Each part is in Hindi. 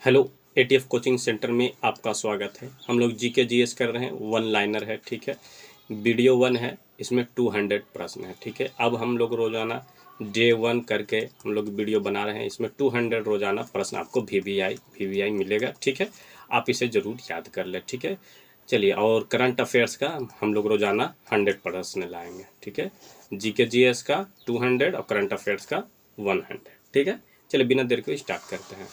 हेलो, एटीएफ कोचिंग सेंटर में आपका स्वागत है। हम लोग जीके जीएस कर रहे हैं, वन लाइनर है, ठीक है। वीडियो 1 है, इसमें 200 प्रश्न है, ठीक है। अब हम लोग रोज़ाना डे 1 करके हम लोग वीडियो बना रहे हैं, इसमें 200 रोज़ाना प्रश्न आपको वीवीआई मिलेगा, ठीक है। आप इसे ज़रूर याद कर लें, ठीक है। चलिए, और करंट अफेयर्स का हम लोग रोज़ाना 100 प्रश्न लाएंगे, ठीक है। जीके जीएस का 200 और करंट अफेयर्स का 100, ठीक है। चलिए, बिना देर के स्टार्ट करते हैं।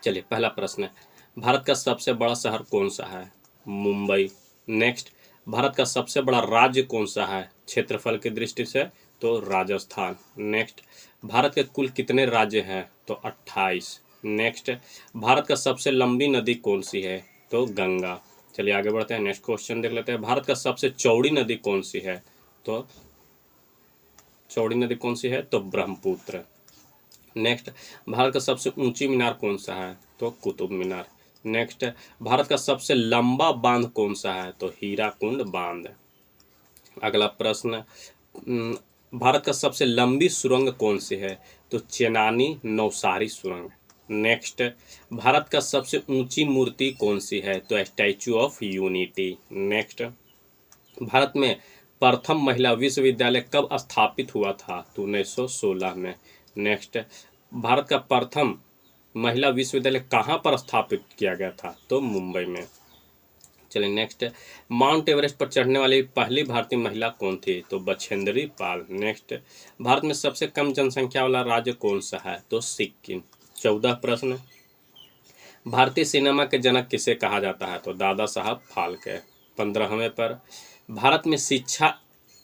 चलिए, पहला प्रश्न है, भारत का सबसे बड़ा शहर कौन सा है? मुंबई। नेक्स्ट, भारत का सबसे बड़ा राज्य कौन सा है क्षेत्रफल की दृष्टि से? तो राजस्थान। नेक्स्ट, भारत के कुल कितने राज्य हैं? तो 28। नेक्स्ट, भारत का सबसे लंबी नदी कौन सी है? तो गंगा। चलिए आगे बढ़ते हैं, नेक्स्ट क्वेश्चन देख लेते हैं। भारत का सबसे चौड़ी नदी कौन सी है? तो चौड़ी नदी कौन सी है? तो ब्रह्मपुत्र। नेक्स्ट, भारत का सबसे ऊंची मीनार कौन सा है? तो कुतुब मीनार। नेक्स्ट, भारत का सबसे लंबा बांध कौन सा है? तो हीराकुंड बांध। अगला प्रश्न, भारत का सबसे लंबी सुरंग कौन सी है? तो चेनानी नौसारी सुरंग। नेक्स्ट, भारत का सबसे ऊंची मूर्ति कौन सी है? तो statue of unity. Next, Bharat में प्रथम महिला विश्वविद्यालय कब स्थापित हुआ था? तो 1916 में। नेक्स्ट, भारत का प्रथम महिला विश्वविद्यालय कहाँ पर स्थापित किया गया था? तो मुंबई में। चलिए नेक्स्ट, माउंट एवरेस्ट पर चढ़ने वाली पहली भारतीय महिला कौन थी? तो बछेंद्री पाल। नेक्स्ट, भारत में सबसे कम जनसंख्या वाला राज्य कौन सा है? तो सिक्किम। 14 प्रश्न, भारतीय सिनेमा के जनक किसे कहा जाता है? तो दादा साहब फाल्के। 15वें पर, भारत में शिक्षा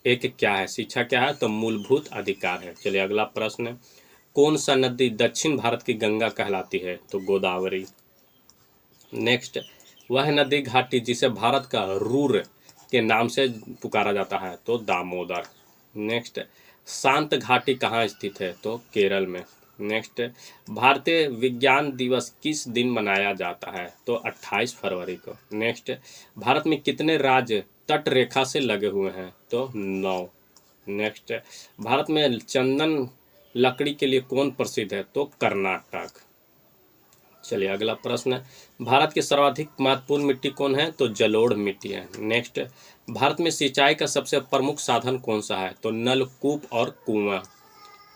एक क्या है? शिक्षा क्या है? तो मूलभूत अधिकार है। चलिए अगला प्रश्न, कौन सा नदी दक्षिण भारत की गंगा कहलाती है? तो गोदावरी। नेक्स्ट, वह नदी घाटी जिसे भारत का रूर के नाम से पुकारा जाता है? तो दामोदर। नेक्स्ट, शांत घाटी कहाँ स्थित है? तो केरल में। नेक्स्ट, भारतीय विज्ञान दिवस किस दिन मनाया जाता है? तो 28 फरवरी को। नेक्स्ट, भारत में कितने राज्य तट रेखा से लगे हुए हैं? तो 9। नेक्स्ट, भारत में चंदन लकड़ी के लिए कौन प्रसिद्ध है? तो कर्नाटक। चलिए अगला प्रश्न, भारत की सर्वाधिक महत्वपूर्ण मिट्टी कौन है? तो जलोढ़ मिट्टी है। नेक्स्ट, भारत में सिंचाई का सबसे प्रमुख साधन कौन सा है? तो नलकूप और कुआं।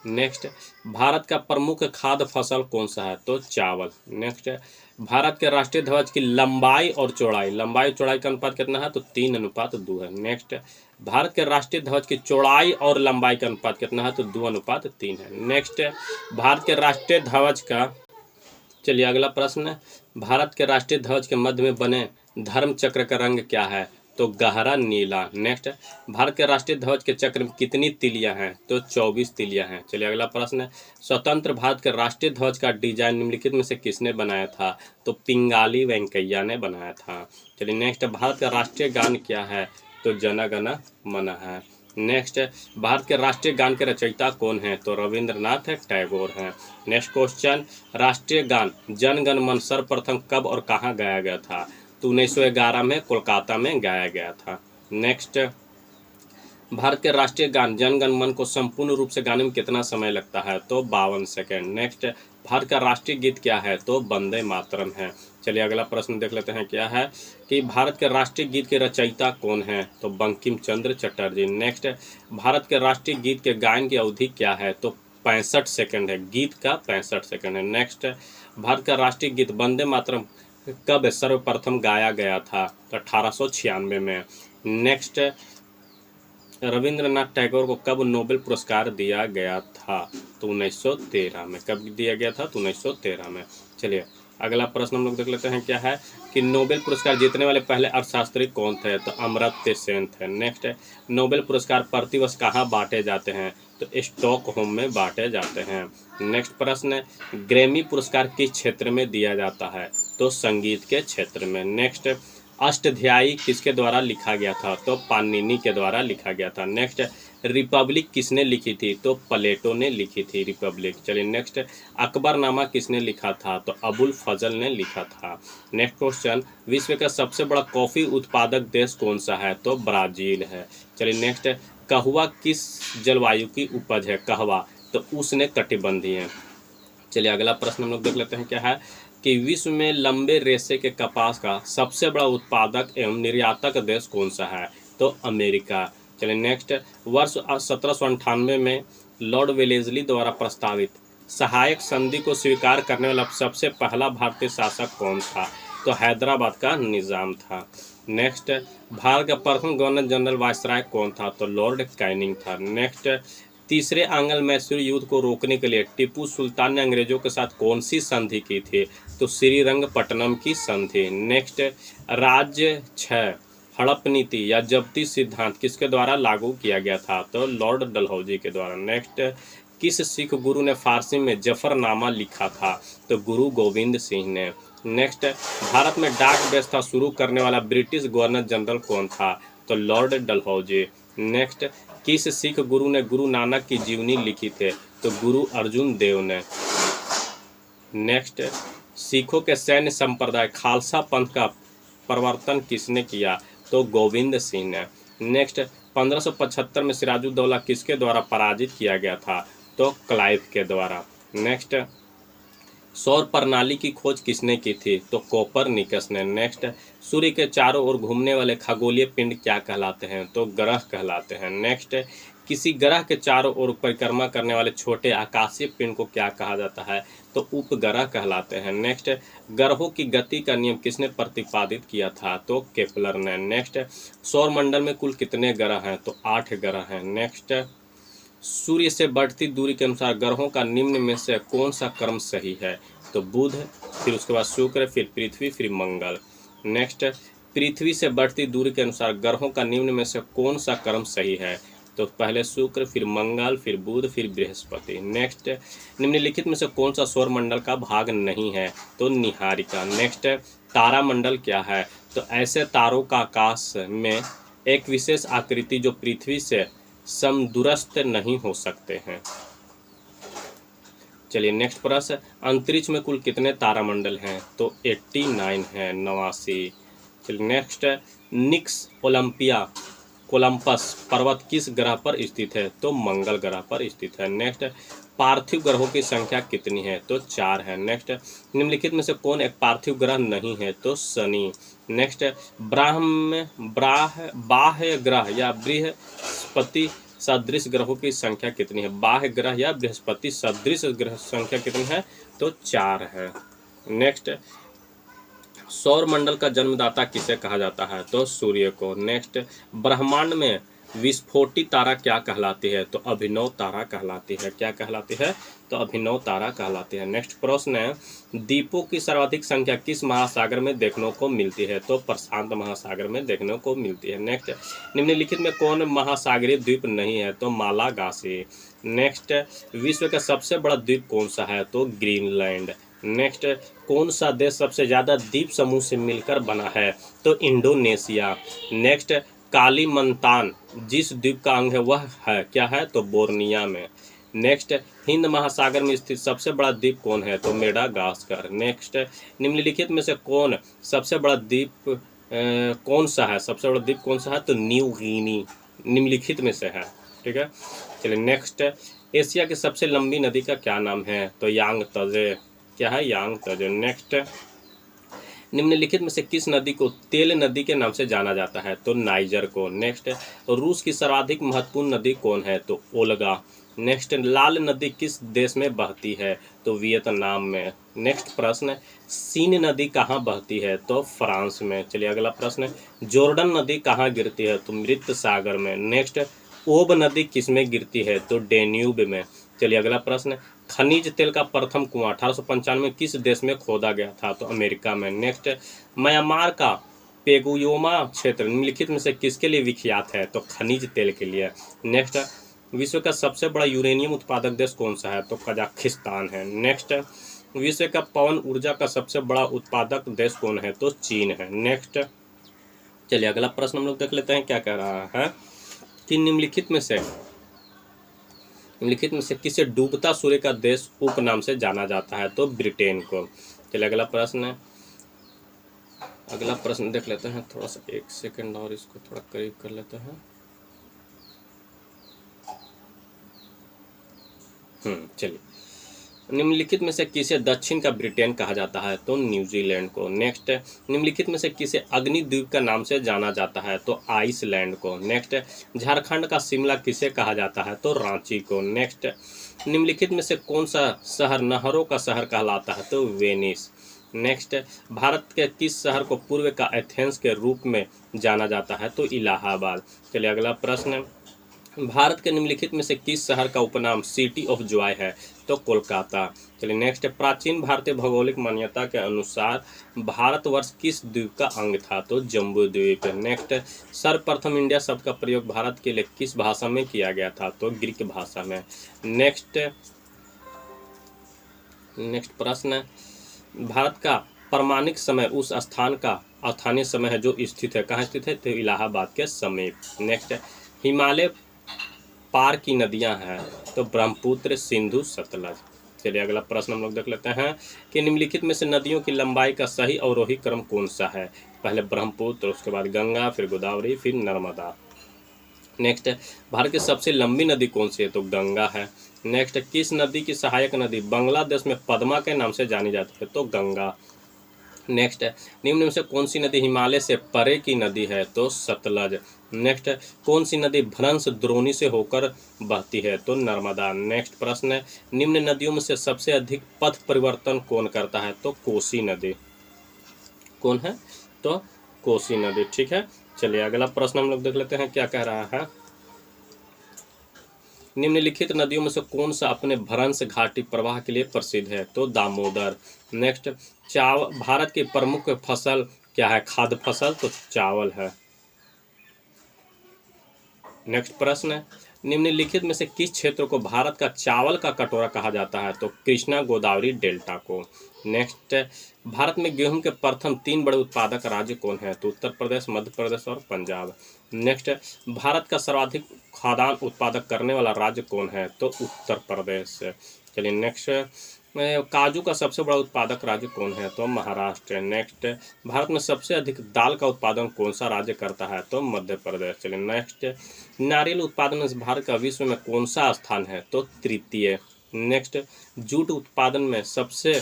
नेक्स्ट, भारत का प्रमुख खाद्य फसल कौन सा है? तो चावल। नेक्स्ट, भारत के राष्ट्रीय ध्वज की लंबाई और चौड़ाई का अनुपात कितना है? तो 3:2 है। नेक्स्ट, भारत के राष्ट्रीय ध्वज की चौड़ाई और लंबाई का अनुपात कितना है? तो 2:3 है। नेक्स्ट, भारत के राष्ट्रीय ध्वज का, चलिए अगला प्रश्न, भारत के राष्ट्रीय ध्वज के मध्य में बने धर्म चक्र का रंग क्या है? तो गहरा नीला। नेक्स्ट, भारत के राष्ट्रीय ध्वज के चक्र में कितनी तिलियां हैं? तो 24 तिलियां हैं। चलिए अगला प्रश्न, स्वतंत्र भारत के राष्ट्रीय ध्वज का डिजाइन निम्नलिखित में से किसने बनाया था? तो पिंगाली वेंकैया ने बनाया था। चलिए नेक्स्ट, भारत का राष्ट्रीय गान क्या है? तो जन गण मन है। नेक्स्ट, भारत के राष्ट्रीय गान के रचयिता कौन है? तो रविंद्रनाथ टैगोर हैं। नेक्स्ट क्वेश्चन, राष्ट्रीय गान जन गण मन सर्वप्रथम कब और कहाँ गाया गया था? तो 1911 में कोलकाता में गाया गया था। नेक्स्ट, भारत के राष्ट्रीय गान जन गण मन को संपूर्ण रूप से गाने में कितना समय लगता है? तो 52 सेकेंड। नेक्स्ट, भारत का राष्ट्रीय गीत क्या है? तो वंदे मातरम है। चलिए अगला प्रश्न देख लेते हैं, क्या है कि भारत के राष्ट्रीय गीत के रचयिता कौन है? तो बंकिम चंद्र चटर्जी। नेक्स्ट, भारत के राष्ट्रीय गीत के गायन की अवधि क्या है? तो 65 सेकेंड है। गीत का 65 सेकेंड है। नेक्स्ट, भारत का राष्ट्रीय गीत वंदे मातरम कब सर्वप्रथम गाया गया था? तो 1896 में। नेक्स्ट, रविंद्रनाथ टैगोर को कब नोबेल पुरस्कार दिया गया था? तो 1913 में। कब दिया गया था? तो 1913 में। चलिए अगला प्रश्न हम लोग देख लेते हैं, क्या है कि नोबेल पुरस्कार जीतने वाले पहले अर्थशास्त्री कौन थे? तो अमर्त्य सेन थे। नेक्स्ट, नोबेल पुरस्कार प्रतिवर्ष कहाँ बांटे जाते हैं? तो स्टॉकहोम में बांटे जाते हैं। नेक्स्ट प्रश्न, ग्रैमी पुरस्कार किस क्षेत्र में दिया जाता है? तो संगीत के क्षेत्र में। नेक्स्ट, अष्टध्यायी किसके द्वारा लिखा गया था? तो पाणिनि के द्वारा लिखा गया था। नेक्स्ट, रिपब्लिक किसने लिखी थी? तो प्लेटो ने लिखी थी रिपब्लिक। चलिए नेक्स्ट, अकबरनामा किसने लिखा था? तो अबुल फजल ने लिखा था। नेक्स्ट क्वेश्चन, विश्व का सबसे बड़ा कॉफी उत्पादक देश कौन सा है? तो ब्राजील है। चलिए नेक्स्ट, कहवा किस जलवायु की उपज है? कहवा तो उष्ण कटिबंधीय है। चलिए अगला प्रश्न हम लोग देख लेते हैं क्या है कि विश्व में लंबे रेशे के कपास का सबसे बड़ा उत्पादक एवं निर्यातक देश कौन सा है? तो अमेरिका। चलिए नेक्स्ट, वर्ष 1798 में लॉर्ड वेलेस्ली द्वारा प्रस्तावित सहायक संधि को स्वीकार करने वाला सबसे पहला भारतीय शासक कौन था? तो हैदराबाद का निज़ाम था। नेक्स्ट, भारत का प्रथम गवर्नर जनरल वायसराय कौन था? तो लॉर्ड कैनिंग था। नेक्स्ट, तीसरे आंग्ल मैसूर युद्ध को रोकने के लिए टिप्पू सुल्तान ने अंग्रेजों के साथ कौन सी संधि की थी? तो श्रीरंगपट्टनम की संधि। नेक्स्ट, राज्य 6 हड़प नीति या जब्ती सिद्धांत किसके द्वारा लागू किया गया था? तो लॉर्ड डलहौजी के द्वारा। नेक्स्ट, किस सिख गुरु ने फारसी में जफरनामा लिखा था? तो गुरु गोविंद सिंह ने। नेक्स्ट, भारत में डाक व्यवस्था शुरू करने वाला ब्रिटिश गवर्नर जनरल कौन था? तो लॉर्ड डलहौजी। नेक्स्ट, किस सिख गुरु ने गुरु नानक की जीवनी लिखी थी? तो गुरु अर्जुन देव ने। नेक्स्ट, सिखों के सैन्य संप्रदाय खालसा पंथ का प्रवर्तन किसने किया? तो गोविंद सिंह ने। नेक्स्ट, 1575 में सिराजुद्दौला किसके द्वारा पराजित किया गया था? तो क्लाइव के द्वारा। नेक्स्ट, सौर प्रणाली की खोज किसने की थी? तो कोपरनिकस ने। नेक्स्ट, सूर्य के चारों ओर घूमने वाले खगोलीय पिंड क्या कहलाते हैं? तो ग्रह कहलाते हैं। नेक्स्ट, किसी ग्रह के चारों ओर परिक्रमा करने वाले छोटे आकाशीय पिंड को क्या कहा जाता है? तो उपग्रह कहलाते हैं। नेक्स्ट, ग्रहों की गति का नियम किसने प्रतिपादित किया था? तो केपलर ने। नेक्स्ट, सौर मंडल में कुल कितने ग्रह हैं? तो 8 ग्रह हैं। नेक्स्ट, सूर्य से बढ़ती दूरी के अनुसार ग्रहों का निम्न में से कौन सा क्रम सही है? तो बुध, फिर उसके बाद शुक्र, फिर पृथ्वी, फिर मंगल। नेक्स्ट, पृथ्वी से बढ़ती दूरी के अनुसार ग्रहों का निम्न में से कौन सा क्रम सही है? तो पहले शुक्र, फिर मंगल, फिर बुध, फिर बृहस्पति। नेक्स्ट, निम्नलिखित में से कौन सा सौरमंडल का भाग नहीं है? तो निहारिका। नेक्स्ट, तारामंडल क्या है? तो ऐसे तारों का आकाश में एक विशेष आकृति जो पृथ्वी से समदूरस्थ नहीं हो सकते हैं। चलिए नेक्स्ट प्रश्न, अंतरिक्ष में कुल कितने तारामंडल हैं? तो 89 है, 89। चलिए नेक्स्ट, निक्स ओलंपिया कोलंबस पर्वत किस ग्रह पर स्थित है? तो मंगल ग्रह पर स्थित है। नेक्स्ट, पार्थिव ग्रहों की संख्या कितनी है? तो 4 है। नेक्स्ट, निम्नलिखित में से कौन एक पार्थिव ग्रह नहीं है? तो शनि। नेक्स्ट, बाह्य ग्रह या बृहस्पति सदृश ग्रहों की संख्या कितनी है? बाह्य ग्रह या बृहस्पति सदृश ग्रह संख्या कितनी है? तो 4 है। नेक्स्ट, सौर मंडल का जन्मदाता किसे कहा जाता है? तो सूर्य को। नेक्स्ट, ब्रह्मांड में विस्फोटित तारा क्या कहलाती है? तो अभिनव तारा कहलाती है। क्या कहलाती है? तो अभिनव तारा कहलाती है। नेक्स्ट प्रश्न है, द्वीपों की सर्वाधिक संख्या किस महासागर में देखने को मिलती है? तो प्रशांत महासागर में देखने को मिलती है। नेक्स्ट, निम्नलिखित में कौन महासागरीय द्वीप नहीं है? तो मालागासी। नेक्स्ट, विश्व का सबसे बड़ा द्वीप कौन सा है? तो ग्रीनलैंड। नेक्स्ट, कौन सा देश सबसे ज़्यादा द्वीप समूह से मिलकर बना है? तो इंडोनेशिया। नेक्स्ट, कालीमंतान जिस द्वीप का अंग है वह है क्या है? तो बोर्निया में। नेक्स्ट, हिंद महासागर में स्थित सबसे बड़ा द्वीप कौन है? तो मेडागास्कर। नेक्स्ट, निम्नलिखित में से कौन सबसे बड़ा द्वीप कौन सा है? सबसे बड़ा द्वीप कौन सा है? तो न्यू गिनी निम्नलिखित में से है। ठीक है, चलिए नेक्स्ट, एशिया की सबसे लंबी नदी का क्या नाम है? तो यांगत्जे। क्या है? यांगत्जे। नेक्स्ट, निम्नलिखित में से किस नदी को तेल नदी के नाम से जाना जाता है? तो नाइजर को। नेक्स्ट, रूस की सर्वाधिक महत्वपूर्ण नदी कौन है? तो ओल्गा। नेक्स्ट, लाल नदी किस देश में बहती है? तो वियतनाम में। नेक्स्ट प्रश्न, सीन नदी कहाँ बहती है? तो फ्रांस में। चलिए अगला प्रश्न, जॉर्डन नदी कहाँ गिरती है? तो मृत सागर में। नेक्स्ट, ओब नदी किस में गिरती है? तो डेन्यूब में। चलिए अगला प्रश्न, खनिज तेल का प्रथम कुआं 1895 में किस देश में खोदा गया था? तो अमेरिका में। नेक्स्ट, म्यांमार का पेगुयोमा क्षेत्र निम्नलिखित में से किसके लिए विख्यात है? तो खनिज तेल के लिए। नेक्स्ट, विश्व का सबसे बड़ा यूरेनियम उत्पादक देश कौन सा है? तो कजाकिस्तान है। नेक्स्ट, विश्व का पवन ऊर्जा का सबसे बड़ा उत्पादक देश कौन है? तो चीन है। नेक्स्ट, चलिए अगला प्रश्न हम लोग देख लेते हैं क्या कह रहा है कि निम्नलिखित में से किसे डूबता सूर्य का देश उपनाम से जाना जाता है? तो ब्रिटेन को। चलिए अगला प्रश्न देख लेते हैं। थोड़ा सा एक सेकंड और इसको थोड़ा करीब कर लेते हैं। चलिए निम्नलिखित में से किसे दक्षिण का ब्रिटेन कहा जाता है? तो न्यूजीलैंड को। नेक्स्ट, निम्नलिखित में से किसे अग्निद्वीप का नाम से जाना जाता है? तो आइसलैंड को। नेक्स्ट, झारखंड का शिमला किसे कहा जाता है? तो रांची को। नेक्स्ट, निम्नलिखित में से कौन सा शहर नहरों का शहर कहलाता है? तो वेनिस। नेक्स्ट, भारत के किस शहर को पूर्व का एथेंस के रूप में जाना जाता है? तो इलाहाबाद। चलिए अगला प्रश्न, भारत के निम्नलिखित में से किस शहर का उपनाम सिटी ऑफ जॉय है? तो कोलकाता। चलिए नेक्स्ट, प्राचीन भारतीय भौगोलिक मान्यता के अनुसार भारतवर्ष किस द्वीप का अंग था? तो जम्बू द्वीप। नेक्स्ट, सर्वप्रथम इंडिया शब्द का प्रयोग भारत के लिए किस भाषा में किया गया था? तो ग्रीक भाषा में। नेक्स्ट प्रश्न, भारत का प्रमाणिक समय उस स्थान का स्थानीय समय है जो स्थित है, कहाँ स्थित है? तो इलाहाबाद के समीप। नेक्स्ट, हिमालय पार की नदियां हैं? तो ब्रह्मपुत्र, सिंधु, सतलज। चलिए अगला प्रश्न हम लोग देख लेते हैं कि निम्नलिखित में से नदियों की लंबाई का सही अवरोही क्रम कौन सा है? पहले ब्रह्मपुत्र, उसके बाद गंगा, फिर गोदावरी, फिर नर्मदा। नेक्स्ट, भारत की सबसे लंबी नदी कौन सी है? तो गंगा है। नेक्स्ट, किस नदी की सहायक नदी बांग्लादेश में पद्मा के नाम से जानी जाती है? तो गंगा। नेक्स्ट, निम्न में से कौन सी नदी हिमालय से परे की नदी है? तो सतलज। नेक्स्ट, कौन सी नदी भ्रंश द्रोणी से होकर बहती है? तो नर्मदा। नेक्स्ट प्रश्न, निम्न नदियों में से सबसे अधिक पथ परिवर्तन कौन करता है? तो कोसी नदी। कौन है? तो कोसी नदी। ठीक है, चलिए अगला प्रश्न हम लोग देख लेते हैं क्या कह रहा है। निम्नलिखित नदियों में से कौन सा अपने भ्रंश घाटी प्रवाह के लिए प्रसिद्ध है? तो दामोदर। नेक्स्ट, भारत की प्रमुख फसल क्या है? खाद्य फसल, तो चावल है। नेक्स्ट प्रश्न, निम्नलिखित में से किस क्षेत्र को भारत का चावल का कटोरा कहा जाता है? तो कृष्णा गोदावरी डेल्टा को। नेक्स्ट, भारत में गेहूं के प्रथम 3 बड़े उत्पादक राज्य कौन है? तो उत्तर प्रदेश, मध्य प्रदेश और पंजाब। नेक्स्ट, भारत का सर्वाधिक खाद्यान्न उत्पादक करने वाला राज्य कौन है? तो उत्तर प्रदेश। चलिए नेक्स्ट, काजू का सबसे बड़ा उत्पादक राज्य कौन है? तो महाराष्ट्र। नेक्स्ट, भारत में सबसे अधिक दाल का उत्पादन कौन सा राज्य करता है? तो मध्य प्रदेश। चलिए नेक्स्ट, नारियल उत्पादन में भारत का विश्व में कौन सा स्थान है? तो तृतीय। नेक्स्ट, जूट उत्पादन में सबसे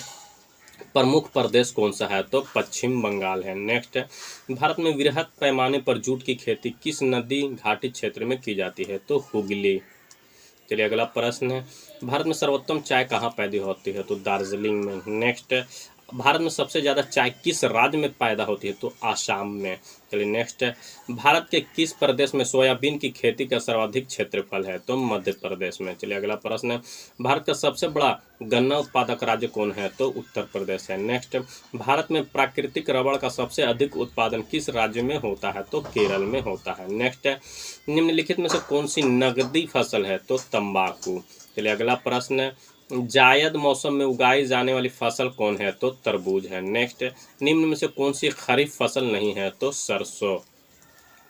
प्रमुख प्रदेश कौन सा है? तो पश्चिम बंगाल है। नेक्स्ट, भारत में वृहद पैमाने पर जूट की खेती किस नदी घाटी क्षेत्र में की जाती है? तो हुगली। चलिए अगला प्रश्न है, भारत में सर्वोत्तम चाय कहाँ पैदा होती है? तो दार्जिलिंग में। नेक्स्ट, भारत में सबसे ज़्यादा चाय किस राज्य में पैदा होती है? तो आसाम में। चलिए नेक्स्ट, भारत के किस प्रदेश में सोयाबीन की खेती का सर्वाधिक क्षेत्रफल है? तो मध्य प्रदेश में। चलिए अगला प्रश्न है, भारत का सबसे बड़ा गन्ना उत्पादक राज्य कौन है? तो उत्तर प्रदेश है। नेक्स्ट, भारत में प्राकृतिक रबड़ का सबसे अधिक उत्पादन किस राज्य में होता है? तो केरल में होता है। नेक्स्ट, निम्नलिखित में से कौन सी नगदी फसल है? तो तंबाकू। चलिए अगला प्रश्न, जायद मौसम में उगाई जाने वाली फसल कौन है? तो तरबूज है। नेक्स्ट, निम्न में से कौन सी खरीफ फसल नहीं है? तो सरसों।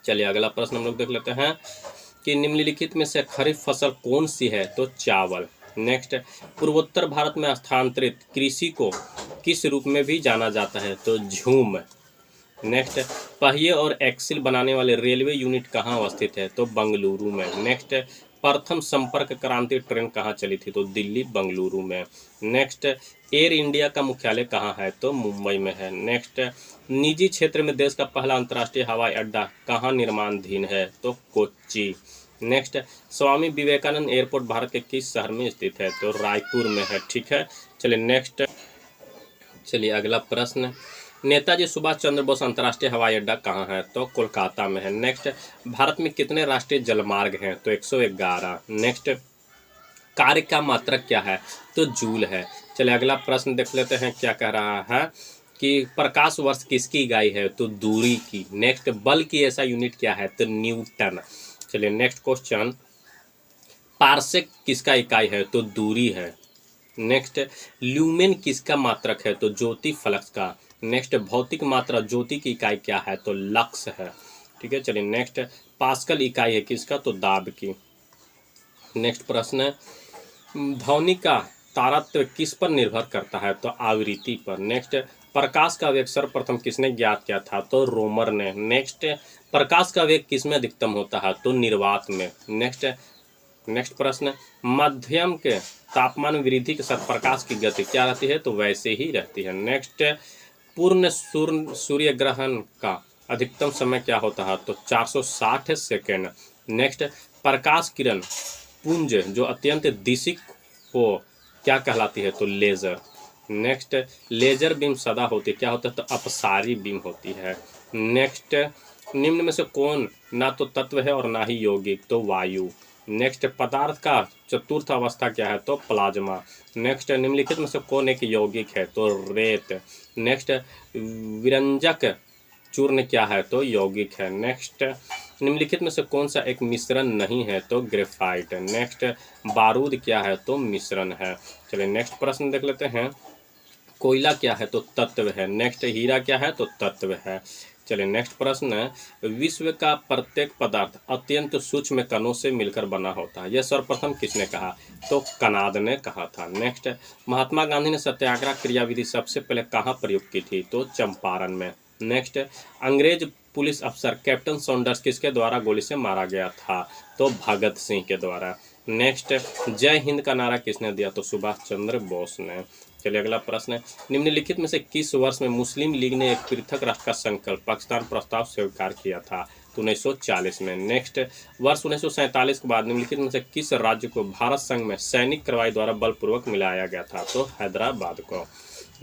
चलिए अगला प्रश्न हम लोग देख लेते हैं कि निम्नलिखित में से खरीफ फसल कौन सी है? तो चावल। नेक्स्ट, पूर्वोत्तर भारत में स्थानांतरित कृषि को किस रूप में भी जाना जाता है? तो झूम। नेक्स्ट, पहिए और एक्सिल बनाने वाले रेलवे यूनिट कहाँ अवस्थित है? तो बंगलुरु में। नेक्स्ट, प्रथम संपर्क क्रांति ट्रेन कहाँ चली थी? तो दिल्ली बंगलुरु में। नेक्स्ट, एयर इंडिया का मुख्यालय कहाँ है? तो मुंबई में है। नेक्स्ट, निजी क्षेत्र में देश का पहला अंतर्राष्ट्रीय हवाई अड्डा कहाँ निर्माणाधीन है? तो कोच्चि। नेक्स्ट, स्वामी विवेकानंद एयरपोर्ट भारत के किस शहर में स्थित है? तो रायपुर में है। ठीक है, चलिए नेक्स्ट, चलिए अगला प्रश्न, नेताजी सुभाष चंद्र बोस अंतर्राष्ट्रीय हवाई अड्डा कहाँ है? तो कोलकाता में है। नेक्स्ट, भारत में कितने राष्ट्रीय जलमार्ग हैं? तो 111। नेक्स्ट, कार्य का मात्रक क्या है? तो जूल है। चलिए अगला प्रश्न देख लेते हैं क्या कह रहा है कि प्रकाश वर्ष किसकी इकाई है? तो दूरी की। नेक्स्ट, बल की ऐसा यूनिट क्या है? तो न्यूटन। चलिए नेक्स्ट क्वेश्चन, पार्सेक किसका इकाई है? तो दूरी है। नेक्स्ट, ल्यूमेन किसका मात्रक है? तो ज्योति फलक का। नेक्स्ट, भौतिक मात्रा ज्योति की इकाई क्या है? तो लक्स है। ठीक है, चलिए नेक्स्ट, पास्कल इकाई है किसका? तो दाब की। नेक्स्ट प्रश्न, ध्वनि का तारतम्य किस पर निर्भर करता है? तो आवृत्ति पर। नेक्स्ट, प्रकाश का वेग सर्वप्रथम किसने ज्ञात किया था? तो रोमर ने। नेक्स्ट, प्रकाश का वेग किसमें अधिकतम होता है? तो निर्वात में। नेक्स्ट, नेक्स्ट प्रश्न, मध्यम के तापमान में वृद्धि के साथ प्रकाश की गति क्या रहती है? तो वैसे ही रहती है। नेक्स्ट, पूर्ण सूर्य ग्रहण का अधिकतम समय क्या होता है? तो 460 सेकेंड। नेक्स्ट, प्रकाश किरण पुंज जो अत्यंत दिशिक हो क्या कहलाती है? तो लेजर। नेक्स्ट, लेजर बीम सदा होती है क्या होता है? तो अपसारी बीम होती है। नेक्स्ट, निम्न में से कौन ना तो तत्व है और ना ही यौगिक? तो वायु। नेक्स्ट, पदार्थ का चतुर्थ अवस्था क्या है? तो प्लाज्मा। नेक्स्ट, निम्नलिखित में से कौन एक यौगिक है? तो रेत। नेक्स्ट, विरंजक चूर्ण क्या है? तो यौगिक है। नेक्स्ट, निम्नलिखित में से कौन सा एक मिश्रण नहीं है? तो ग्रेफाइट। नेक्स्ट, बारूद क्या है? तो मिश्रण है। चलिए नेक्स्ट प्रश्न देख लेते हैं। कोयला क्या है? तो तत्व है। नेक्स्ट, हीरा क्या है? तो तत्व है। चलिए नेक्स्ट प्रश्न, विश्व का प्रत्येक पदार्थ अत्यंत सूक्ष्म कणों से मिलकर बना होता है, यह सर्वप्रथम किसने कहा? तो कनाद ने कहा था। नेक्स्ट, महात्मा गांधी ने सत्याग्रह क्रियाविधि सबसे पहले कहाँ प्रयोग की थी? तो चंपारण में। नेक्स्ट, अंग्रेज पुलिस अफसर कैप्टन सॉन्डर्स किसके द्वारा गोली से मारा गया था? तो भगत सिंह के द्वारा। नेक्स्ट, जय हिंद का नारा किसने दिया? तो सुभाष चंद्र बोस ने। चलिए अगला प्रश्न है, निम्नलिखित में से किस वर्ष में मुस्लिम लीग ने एक पृथक राष्ट्र का संकल्प पाकिस्तान प्रस्ताव स्वीकार किया था? तो 1940 में। नेक्स्ट, वर्ष 1947 के बाद निम्नलिखित में से किस राज्य को भारत संघ में सैनिक कार्रवाई द्वारा बलपूर्वक मिलाया गया था? तो हैदराबाद को।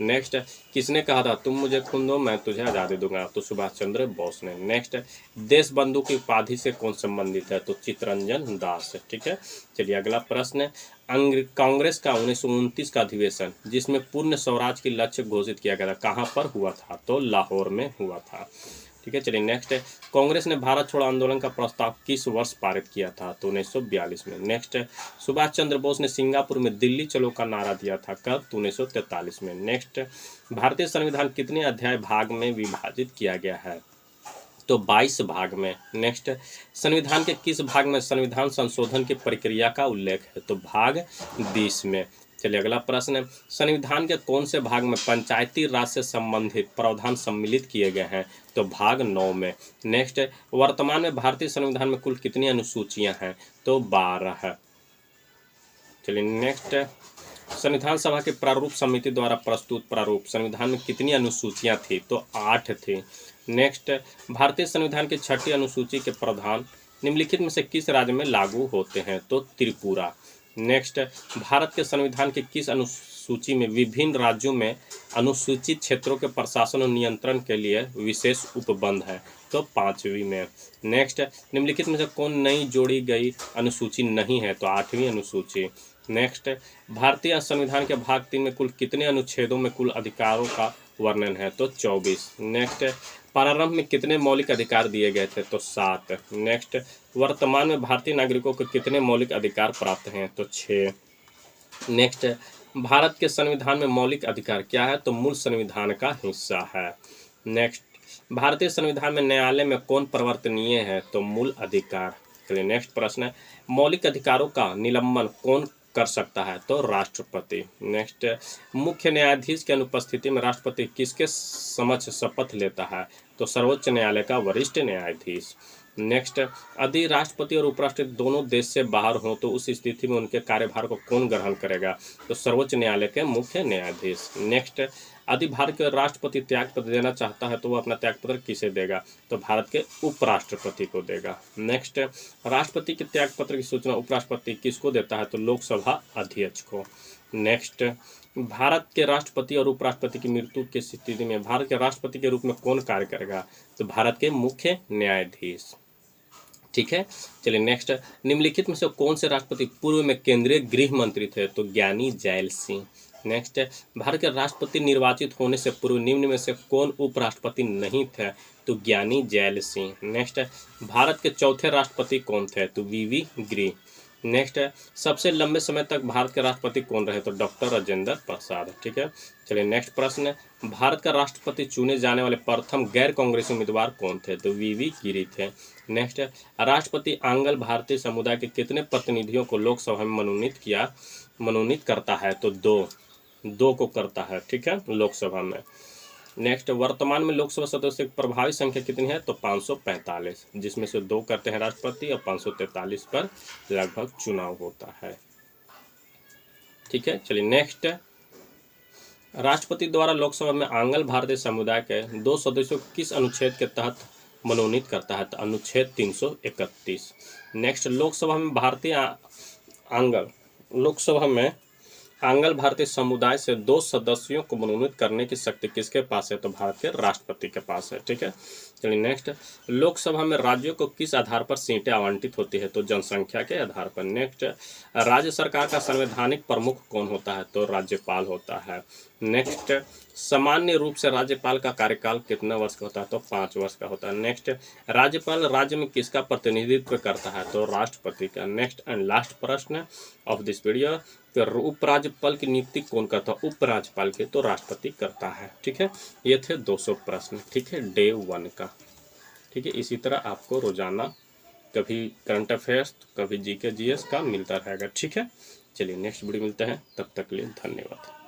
नेक्स्ट, किसने कहा था तुम मुझे खून दो मैं तुझे आज़ादी दूंगा? तो सुभाष चंद्र बोस ने। नेक्स्ट, देश बंधु की उपाधि से कौन संबंधित है? तो चित्तरंजन दास। ठीक है, चलिए अगला प्रश्न, कांग्रेस का 1929 का अधिवेशन जिसमें पूर्ण स्वराज की लक्ष्य घोषित किया गया था कहाँ पर हुआ था? तो लाहौर में हुआ था। ठीक है, चलिए नेक्स्ट, कांग्रेस ने भारत छोड़ो आंदोलन का प्रस्ताव किस वर्ष पारित किया था? तो 1942 में। नेक्स्ट, सुभाष चंद्र बोस ने सिंगापुर में दिल्ली चलो का नारा दिया था कब? तो 1943 में। नेक्स्ट, भारतीय संविधान कितने अध्याय भाग में विभाजित किया गया है? तो 22 भाग में। नेक्स्ट, संविधान के किस भाग में संविधान संशोधन की प्रक्रिया का उल्लेख है? तो भाग 20 में। चलिए अगला प्रश्न, संविधान के कौन से भाग में पंचायती राज से संबंधित प्रावधान सम्मिलित किए गए हैं? तो भाग 9 में। नेक्स्ट, वर्तमान में भारतीय संविधान में कुल कितनी अनुसूचियां हैं? तो 12 है। चलिए नेक्स्ट, संविधान सभा के प्रारूप समिति द्वारा प्रस्तुत प्रारूप संविधान में कितनी अनुसूचियां थी? तो 8 थी। नेक्स्ट, भारतीय संविधान की 6ठी अनुसूची के प्रावधान निम्नलिखित में से किस राज्य में लागू होते हैं? तो त्रिपुरा। नेक्स्ट, भारत के संविधान के किस अनुसूची में विभिन्न राज्यों में अनुसूचित क्षेत्रों के प्रशासन और नियंत्रण के लिए विशेष उपबंध है? तो 5वीं में। नेक्स्ट, निम्नलिखित में से कौन नई जोड़ी गई अनुसूची नहीं है? तो 8वीं अनुसूची। नेक्स्ट, भारतीय संविधान के भाग 3 में कुल कितने अनुच्छेदों में कुल अधिकारों का वर्णन है? तो 24। नेक्स्ट, प्रारंभ में कितने मौलिक अधिकार दिए गए थे? तो 7। नेक्स्ट, वर्तमान में भारतीय नागरिकों को कितने मौलिक अधिकार प्राप्त हैं? तो 6। नेक्स्ट, भारत के संविधान में मौलिक अधिकार क्या है? तो मूल संविधान का हिस्सा है। नेक्स्ट, भारतीय संविधान में न्यायालय में कौन परिवर्तनीय है? तो मूल अधिकार। चलिए नेक्स्ट प्रश्न है, मौलिक अधिकारों का निलंबन कौन कर सकता है? तो राष्ट्रपति। नेक्स्ट, मुख्य न्यायाधीश की अनुपस्थिति में राष्ट्रपति किसके समक्ष शपथ लेता है? तो सर्वोच्च न्यायालय का वरिष्ठ न्यायाधीश। नेक्स्ट, यदि राष्ट्रपति और उपराष्ट्रपति दोनों देश से बाहर हों तो उस स्थिति में उनके कार्यभार को कौन ग्रहण करेगा? तो सर्वोच्च न्यायालय के मुख्य न्यायाधीश। नेक्स्ट, यदि भारत के राष्ट्रपति त्यागपत्र देना चाहता है तो वह अपना त्यागपत्र किसे देगा? तो भारत के उपराष्ट्रपति को देगा। नेक्स्ट, राष्ट्रपति के त्यागपत्र की सूचना उपराष्ट्रपति किसको देता है? तो लोकसभा अध्यक्ष को। नेक्स्ट, भारत के राष्ट्रपति और उपराष्ट्रपति की मृत्यु की स्थिति में भारत के राष्ट्रपति के रूप में कौन कार्य करेगा? तो भारत के मुख्य न्यायाधीश। ठीक है, चलिए नेक्स्ट, निम्नलिखित में से कौन से राष्ट्रपति पूर्व में केंद्रीय गृह मंत्री थे? तो ज्ञानी जैल सिंह। नेक्स्ट, भारत के राष्ट्रपति निर्वाचित होने से पूर्व निम्न में से कौन उपराष्ट्रपति नहीं थे? तो ज्ञानी जैल सिंह। नेक्स्ट, भारत के चौथे राष्ट्रपति कौन थे? तो वीवी गिरी। नेक्स्ट, सबसे लंबे समय तक भारत के राष्ट्रपति कौन रहे? तो डॉक्टर राजेंद्र प्रसाद। ठीक है, चलिए नेक्स्ट प्रश्न, भारत का राष्ट्रपति चुने जाने वाले प्रथम गैर कांग्रेसी उम्मीदवार कौन थे? तो वीवी गिरी थे। नेक्स्ट, राष्ट्रपति आंग्ल भारतीय समुदाय के कितने प्रतिनिधियों को लोकसभा में मनोनीत करता है? तो दो को करता है। ठीक है, लोकसभा में। नेक्स्ट, वर्तमान में लोकसभा सदस्य की प्रभावी संख्या कितनी है? तो 545, जिसमें से 2 करते हैं राष्ट्रपति और 543 पर लगभग चुनाव होता है। ठीक है, चलिए नेक्स्ट, राष्ट्रपति द्वारा लोकसभा में आंग्ल भारतीय समुदाय के 2 सदस्यों को किस अनुच्छेद के तहत मनोनीत करता है? तो अनुच्छेद 331। नेक्स्ट, लोकसभा में आंग्ल भारतीय समुदाय से 2 सदस्यों को मनोनीत करने की शक्ति किसके पास है? तो भारत के राष्ट्रपति के पास है। ठीक है, चलिए नेक्स्ट, लोकसभा में राज्यों को किस आधार पर सीटें आवंटित होती है? तो जनसंख्या के आधार पर। नेक्स्ट, राज्य सरकार का संवैधानिक प्रमुख कौन होता है? तो राज्यपाल होता है। नेक्स्ट, सामान्य रूप से राज्यपाल का कार्यकाल कितना वर्ष का होता है? तो 5 वर्ष का होता है। नेक्स्ट, राज्यपाल राज्य में किसका प्रतिनिधित्व करता है? तो राष्ट्रपति का। नेक्स्ट एंड लास्ट प्रश्न ऑफ दिस वीडियो, तो उपराज्यपाल की नियुक्ति कौन करता है? उपराज्यपाल की तो राष्ट्रपति करता है। ठीक है, ये थे 200 प्रश्न। ठीक है, डे 1 का। ठीक है, इसी तरह आपको रोजाना कभी करंट अफेयर्स, कभी जीके जीएस का मिलता रहेगा। ठीक है, चलिए नेक्स्ट वीडियो मिलते हैं, तब तक के लिए धन्यवाद।